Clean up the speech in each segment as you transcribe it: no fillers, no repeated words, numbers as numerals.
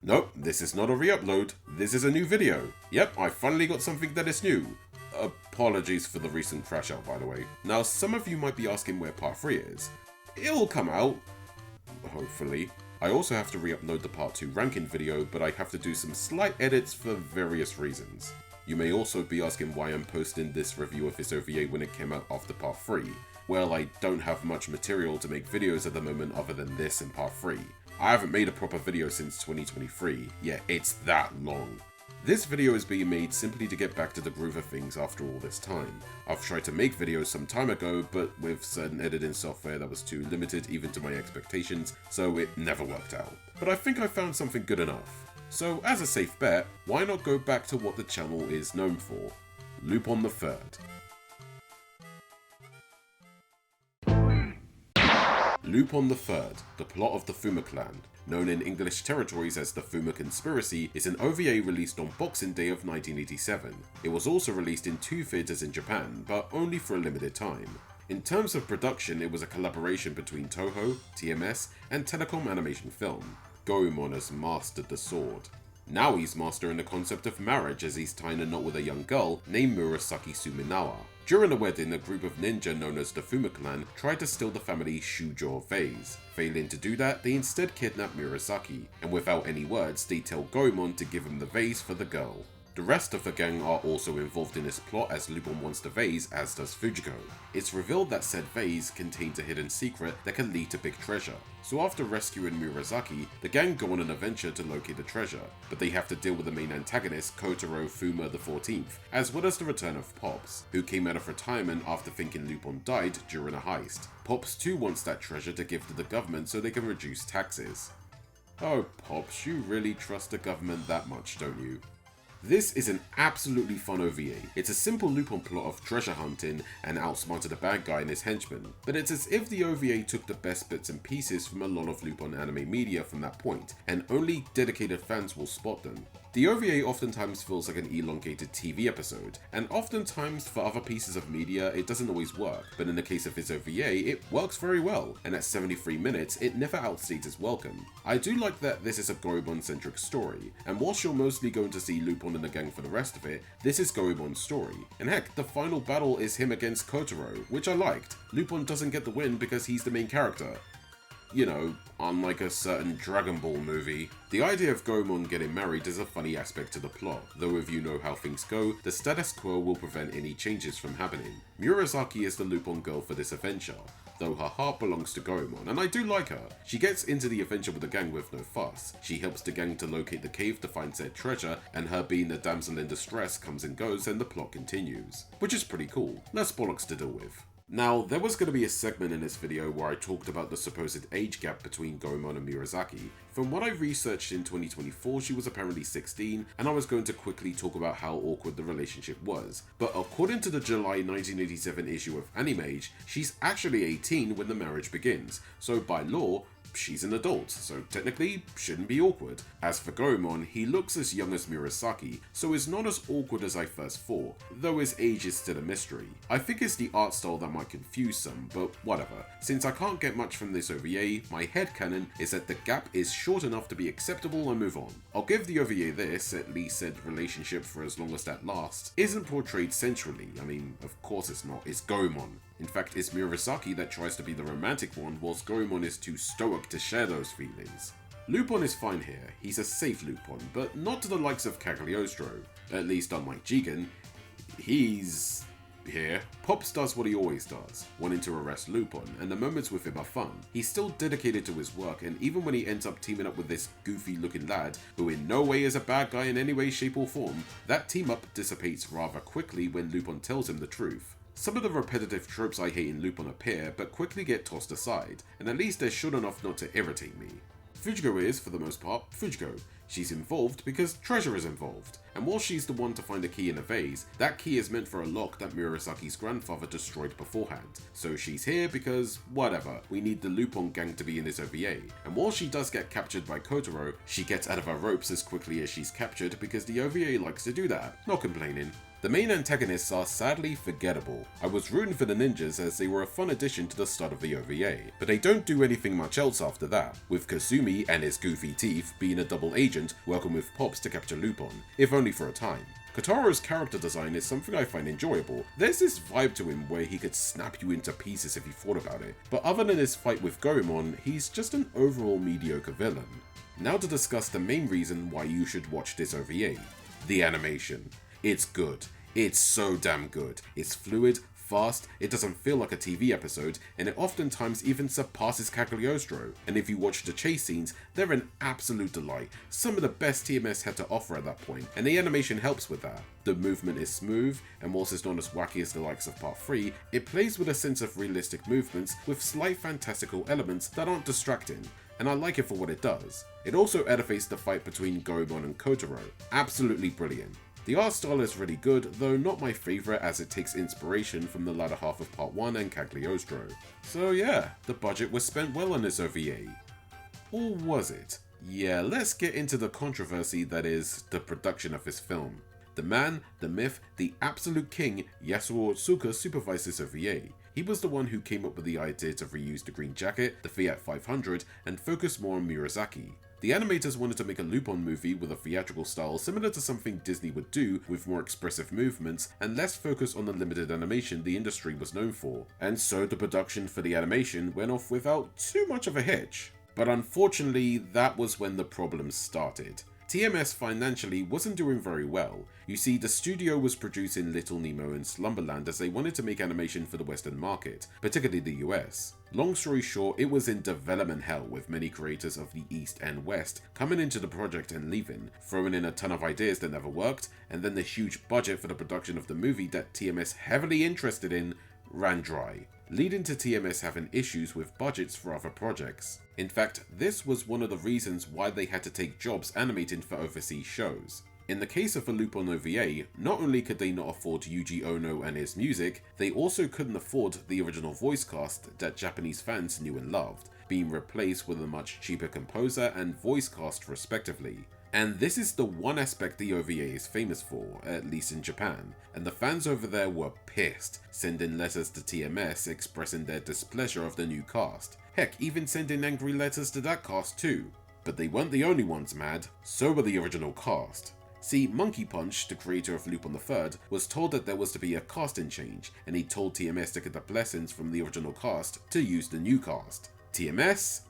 Nope, this is not a re-upload, this is a new video. Yep, I finally got something that is new. Apologies for the recent crash out, by the way. Now, some of you might be asking where part 3 is. It'll come out, hopefully. I also have to re-upload the part 2 ranking video, but I have to do some slight edits for various reasons. You may also be asking why I'm posting this review of this OVA when it came out after part 3. Well, I don't have much material to make videos at the moment other than this and part 3. I haven't made a proper video since 2023, yeah, it's that long. This video is being made simply to get back to the groove of things after all this time. I've tried to make videos some time ago, but with certain editing software that was too limited even to my expectations, so it never worked out. But I think I found something good enough. So as a safe bet, why not go back to what the channel is known for? Lupin the Third. Lupin III, the plot of the Fuma Clan, known in English territories as the Fuma Conspiracy, is an OVA released on Boxing Day of 1987. It was also released in 2 theaters in Japan, but only for a limited time. In terms of production, it was a collaboration between Toho, TMS, and Telecom Animation Film. Goemon has mastered the sword. Now he's mastering the concept of marriage as he's tying a knot with a young girl named Murasaki Suminawa. During the wedding, a group of ninja known as the Fuma Clan tried to steal the family's Shujo vase. Failing to do that, they instead kidnap Murasaki, and without any words, they tell Goemon to give him the vase for the girl. The rest of the gang are also involved in this plot as Lupin wants the vase, as does Fujiko. It's revealed that said vase contains a hidden secret that can lead to big treasure. So after rescuing Murasaki, the gang go on an adventure to locate the treasure, but they have to deal with the main antagonist, Kotaro Fuma XIV, as well as the return of Pops, who came out of retirement after thinking Lupin died during a heist. Pops too wants that treasure to give to the government so they can reduce taxes. Oh Pops, you really trust the government that much, don't you? This is an absolutely fun OVA. It's a simple Lupin plot of treasure hunting and outsmarting the bad guy and his henchmen, but it's as if the OVA took the best bits and pieces from a lot of Lupin anime media from that point, and only dedicated fans will spot them. The OVA oftentimes feels like an elongated TV episode, and oftentimes for other pieces of media it doesn't always work, but in the case of this OVA it works very well, and at 73 minutes it never outstays its welcome. I do like that this is a Goemon-centric story, and whilst you're mostly going to see Lupin and the gang for the rest of it, this is Goemon's story. And heck, the final battle is him against Kotaro, which I liked. Lupin doesn't get the win because he's the main character. You know, unlike a certain Dragon Ball movie. The idea of Goemon getting married is a funny aspect to the plot, though if you know how things go, the status quo will prevent any changes from happening. Murasaki is the Lupin girl for this adventure, though her heart belongs to Goemon, and I do like her. She gets into the adventure with the gang with no fuss. She helps the gang to locate the cave to find said treasure, and her being a damsel in distress comes and goes and the plot continues. Which is pretty cool, less bollocks to deal with. Now, there was going to be a segment in this video where I talked about the supposed age gap between Goemon and Murasaki. From what I researched in 2024, she was apparently 16, and I was going to quickly talk about how awkward the relationship was. But according to the July 1987 issue of Animage, she's actually 18 when the marriage begins, so by law, she's an adult, so technically shouldn't be awkward. As for Goemon, he looks as young as Murasaki, so is not as awkward as I first thought, though his age is still a mystery. I think it's the art style that might confuse some, but whatever. Since I can't get much from this OVA, my headcanon is that the gap is short enough to be acceptable and move on. I'll give the OVA this, at least said relationship for as long as that lasts isn't portrayed centrally. I mean, of course it's not, it's Goemon. In fact, it's Murasaki that tries to be the romantic one, whilst Goemon is too stoic to share those feelings. Lupin is fine here, he's a safe Lupin, but not to the likes of Cagliostro. At least unlike Jigen, he's here. Pops does what he always does, wanting to arrest Lupin, and the moments with him are fun. He's still dedicated to his work, and even when he ends up teaming up with this goofy looking lad, who in no way is a bad guy in any way, shape or form, that team up dissipates rather quickly when Lupin tells him the truth. Some of the repetitive tropes I hate in Lupin appear, but quickly get tossed aside, and at least they're short enough not to irritate me. Fujiko is, for the most part, Fujiko. She's involved because treasure is involved, and while she's the one to find a key in a vase, that key is meant for a lock that Murasaki's grandfather destroyed beforehand. So she's here because, whatever, we need the Lupin gang to be in this OVA, and while she does get captured by Kotaro, she gets out of her ropes as quickly as she's captured because the OVA likes to do that, not complaining. The main antagonists are sadly forgettable. I was rooting for the ninjas as they were a fun addition to the start of the OVA, but they don't do anything much else after that, with Kasumi and his goofy teeth being a double agent agent working with Pops to capture Lupin, if only for a time. Kotaro's character design is something I find enjoyable. There's this vibe to him where he could snap you into pieces if you thought about it, but other than his fight with Goemon, he's just an overall mediocre villain. Now to discuss the main reason why you should watch this OVA. The animation. It's good. It's so damn good. It's fluid, fast, it doesn't feel like a TV episode, and it oftentimes even surpasses Cagliostro. And if you watch the chase scenes, they're an absolute delight. Some of the best TMS had to offer at that point, and the animation helps with that. The movement is smooth, and whilst it's not as wacky as the likes of Part 3, it plays with a sense of realistic movements with slight fantastical elements that aren't distracting, and I like it for what it does. It also elevates the fight between Goemon and Kotaro. Absolutely brilliant. The art style is really good, though not my favourite as it takes inspiration from the latter half of Part 1 and Cagliostro. So yeah, the budget was spent well on this OVA. Or was it? Yeah, let's get into the controversy that is the production of this film. The man, the myth, the absolute king, Yasuo Otsuka supervised this OVA. He was the one who came up with the idea to reuse the green jacket, the Fiat 500, and focus more on Murasaki. The animators wanted to make a Lupin movie with a theatrical style similar to something Disney would do, with more expressive movements and less focus on the limited animation the industry was known for. And so the production for the animation went off without too much of a hitch. But unfortunately, that was when the problems started. TMS financially wasn't doing very well. You see, the studio was producing Little Nemo and Slumberland as they wanted to make animation for the Western market, particularly the US. Long story short, it was in development hell with many creators of the East and West coming into the project and leaving, throwing in a ton of ideas that never worked, and then the huge budget for the production of the movie that TMS heavily interested in ran dry, leading to TMS having issues with budgets for other projects. In fact, this was one of the reasons why they had to take jobs animating for overseas shows. In the case of the Lupin OVA, not only could they not afford Yuji Ono and his music, they also couldn't afford the original voice cast that Japanese fans knew and loved, being replaced with a much cheaper composer and voice cast respectively. And this is the one aspect the OVA is famous for, at least in Japan, and the fans over there were pissed, sending letters to TMS expressing their displeasure of the new cast. Heck, even sending angry letters to that cast too. But they weren't the only ones mad, so were the original cast. See, Monkey Punch, the creator of Lupin III, was told that there was to be a casting change, and he told TMS to get the blessings from the original cast to use the new cast. TMS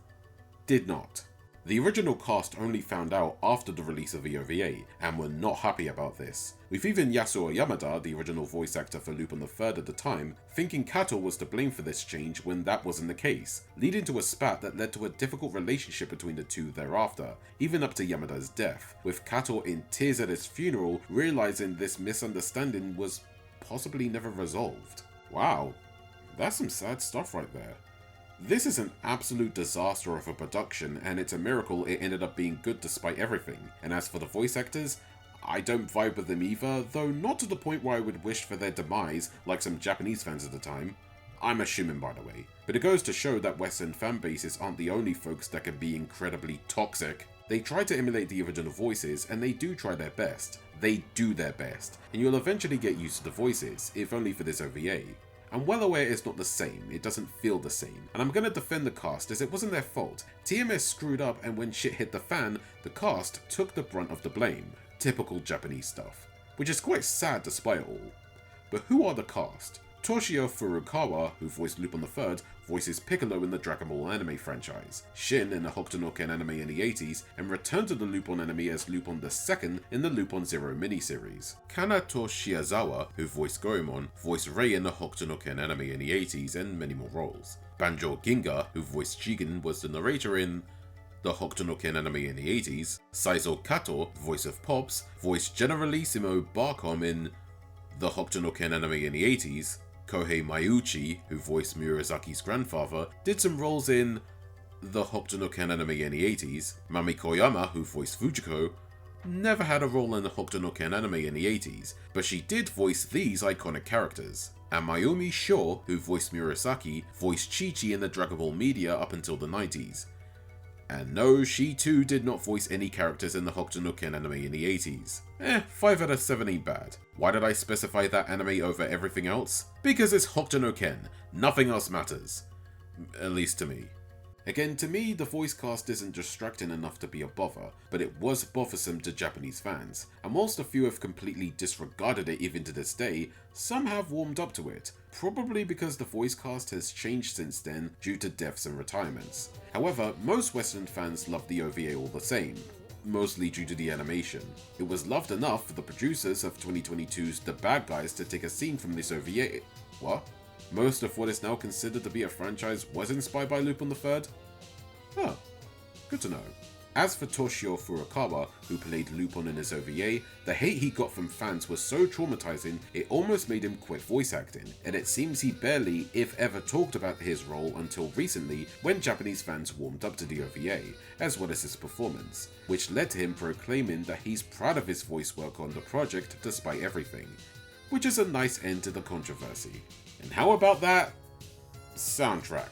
did not. The original cast only found out after the release of the OVA, and were not happy about this, with even Yasuo Yamada, the original voice actor for Lupin III at the time, thinking Kato was to blame for this change when that wasn't the case, leading to a spat that led to a difficult relationship between the two thereafter, even up to Yamada's death, with Kato in tears at his funeral realizing this misunderstanding was possibly never resolved. Wow, that's some sad stuff right there. This is an absolute disaster of a production, and it's a miracle it ended up being good despite everything. And as for the voice actors, I don't vibe with them either, though not to the point where I would wish for their demise like some Japanese fans at the time. I'm assuming, by the way. But it goes to show that Western fan bases aren't the only folks that can be incredibly toxic. They try to emulate the original voices, and they do try their best. They do their best, and you'll eventually get used to the voices, if only for this OVA. I'm well aware it's not the same, it doesn't feel the same, and I'm gonna defend the cast as it wasn't their fault. TMS screwed up, and when shit hit the fan, the cast took the brunt of the blame. Typical Japanese stuff. Which is quite sad despite it all. But who are the cast? Toshio Furukawa, who voiced Lupin III, voices Piccolo in the Dragon Ball anime franchise, Shin in the Hokuto no Ken anime in the 80s, and returned to the Lupin anime as Lupin II in the Lupin Zero miniseries. Kanato Shiazawa, who voiced Goemon, voiced Rei in the Hokuto no Ken anime in the 80s, and many more roles. Banjo Ginga, who voiced Jigen, was the narrator in the Hokuto no Ken anime in the 80s. Saizo Kato, voice of Pops, voiced Generalissimo Barcom in the Hokuto no Ken anime in the 80s. Kohei Mayuchi, who voiced Murasaki's grandfather, did some roles in the Hokuto no Ken anime in the 80s. Mami Koyama, who voiced Fujiko, never had a role in the Hokuto no Ken anime in the 80s, but she did voice these iconic characters. And Mayumi Sho, who voiced Murasaki, voiced Chi-Chi in the Dragon Ball media up until the 90s. And no, she too did not voice any characters in the Hokuto no Ken anime in the 80s. 5 out of 7 ain't bad. Why did I specify that anime over everything else? Because it's Hokuto no Ken. Nothing else matters. At least to me. Again, to me, the voice cast isn't distracting enough to be a bother, but it was bothersome to Japanese fans, and whilst a few have completely disregarded it even to this day, some have warmed up to it, probably because the voice cast has changed since then due to deaths and retirements. However, most Western fans love the OVA all the same, mostly due to the animation. It was loved enough for the producers of 2022's The Bad Guys to take a scene from this OVA. What? Most of what is now considered to be a franchise was inspired by Lupin III? Huh, good to know. As for Toshio Furukawa, who played Lupin in his OVA, the hate he got from fans was so traumatizing it almost made him quit voice acting, and it seems he barely, if ever, talked about his role until recently when Japanese fans warmed up to the OVA, as well as his performance, which led to him proclaiming that he's proud of his voice work on the project despite everything, which is a nice end to the controversy. And how about that soundtrack,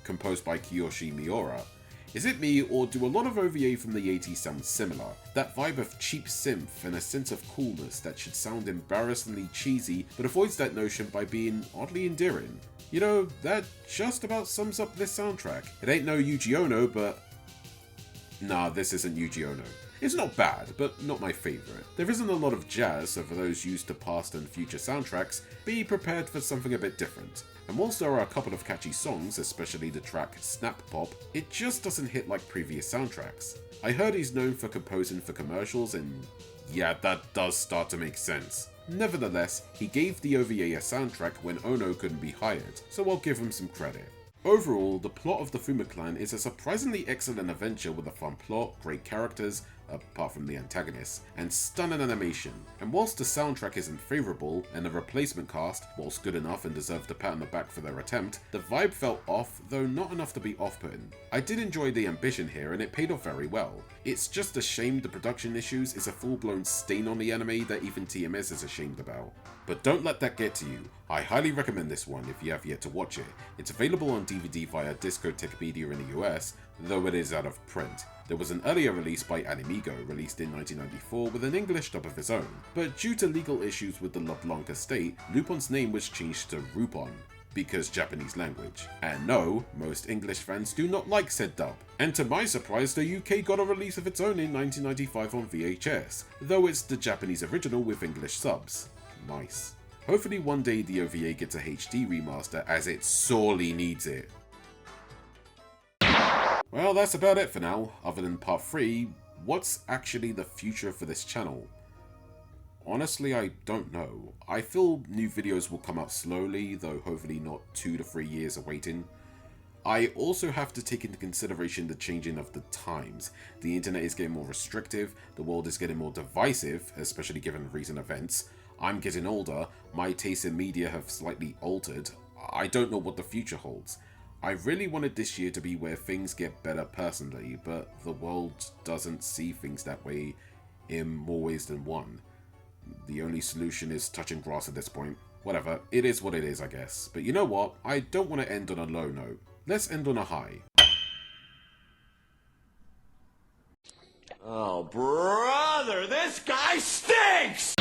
composed by Kiyoshi Miura? Is it me, or do a lot of OVA from the 80s sound similar? That vibe of cheap synth and a sense of coolness that should sound embarrassingly cheesy but avoids that notion by being oddly endearing. You know, that just about sums up this soundtrack. It ain't no Yuji Ono, but... Nah, this isn't Yuji Ono. It's not bad, but not my favourite. There isn't a lot of jazz, so for those used to past and future soundtracks, be prepared for something a bit different. And whilst there are a couple of catchy songs, especially the track Snap Pop, it just doesn't hit like previous soundtracks. I heard he's known for composing for commercials, and yeah, that does start to make sense. Nevertheless, he gave the OVA a soundtrack when Ono couldn't be hired, so I'll give him some credit. Overall, the plot of the Fuma Clan is a surprisingly excellent adventure with a fun plot, great characters, apart from the antagonists, and stunning animation. And whilst the soundtrack isn't favourable, and the replacement cast, whilst good enough and deserved a pat on the back for their attempt, the vibe felt off, though not enough to be off-putting. I did enjoy the ambition here, and it paid off very well. It's just a shame the production issues is a full-blown stain on the anime that even TMS is ashamed about. But don't let that get to you. I highly recommend this one if you have yet to watch it. It's available on DVD via Discotek Media in the US, though it is out of print. There was an earlier release by Animigo, released in 1994 with an English dub of his own, but due to legal issues with the LeBlanc estate, Lupin's name was changed to Rupon, because Japanese language. And no, most English fans do not like said dub. And to my surprise, the UK got a release of its own in 1995 on VHS, though it's the Japanese original with English subs. Nice. Hopefully one day the OVA gets a HD remaster, as it sorely needs it. Well, that's about it for now. Other than part 3, what's actually the future for this channel? Honestly, I don't know. I feel new videos will come out slowly, though hopefully not 2 to 3 years of waiting. I also have to take into consideration the changing of the times. The internet is getting more restrictive, the world is getting more divisive, especially given recent events. I'm getting older, my tastes in media have slightly altered. I don't know what the future holds. I really wanted this year to be where things get better personally, but the world doesn't see things that way in more ways than one. The only solution is touching grass at this point. Whatever, it is what it is, I guess. But you know what? I don't want to end on a low note. Let's end on a high. Oh, brother, this guy stinks!